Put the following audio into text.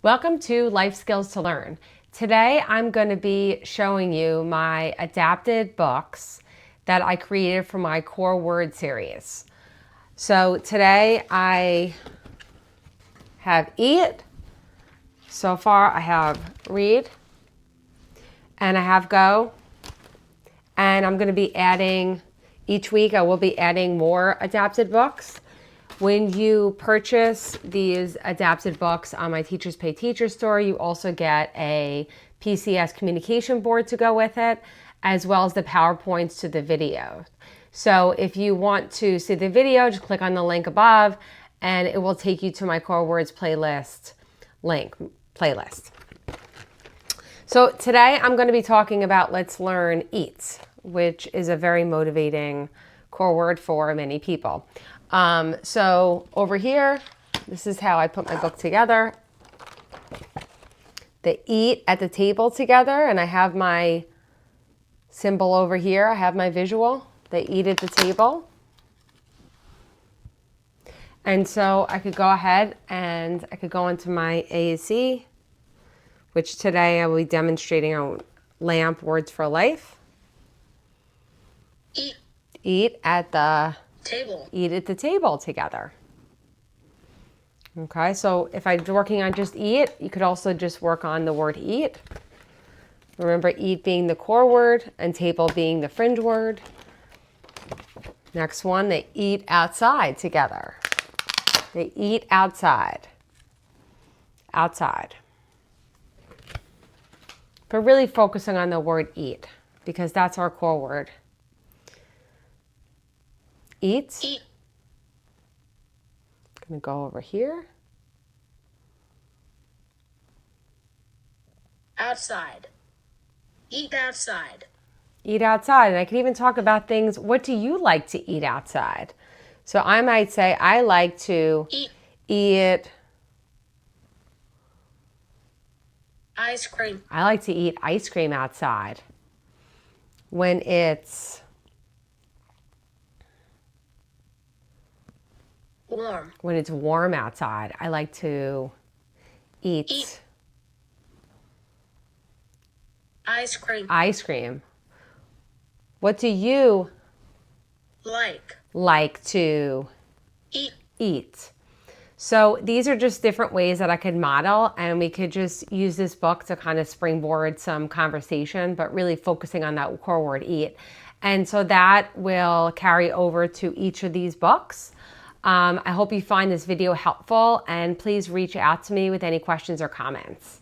Welcome to Life Skills to Learn. Today I'm going to be showing you my adapted books that I created for my core word series. So today I have eat. So far I have read and I have go. And I'm going to be adding, each week I will be adding more adapted books. When you purchase these adapted books on my Teachers Pay Teacher store, you also get a PCS communication board to go with it, as well as the PowerPoints to the video. So if you want to see the video, just click on the link above and it will take you to my Core Words playlist playlist. So today I'm going to be talking about Let's Learn Eats, which is a very motivating core word for many people. So over here, this is how I put my book together. They eat at the table together, and I have my symbol over here. I have my visual. They eat at the table. And so I could go ahead and I could go into my AAC, which today I will be demonstrating on LAMP Words for Life. Eat at the table. Eat at the table together. Okay, so if I'm working on just eat, you could also just work on the word eat. Remember, eat being the core word and table being the fringe word. Next one, they eat outside together. They eat outside. Outside. But really focusing on the word eat, because that's our core word. Eats. Eat. I'm going to go over here. Outside. Eat outside. Eat outside. And I can even talk about things, what do you like to eat outside? So I might say, I like to eat ice cream. I like to eat ice cream outside. When it's warm. When it's warm outside, I like to eat ice cream. Ice cream. What do you like to eat? So these are just different ways that I could model, and we could just use this book to kind of springboard some conversation, but really focusing on that core word eat. And so that will carry over to each of these books. I hope you find this video helpful, and please reach out to me with any questions or comments.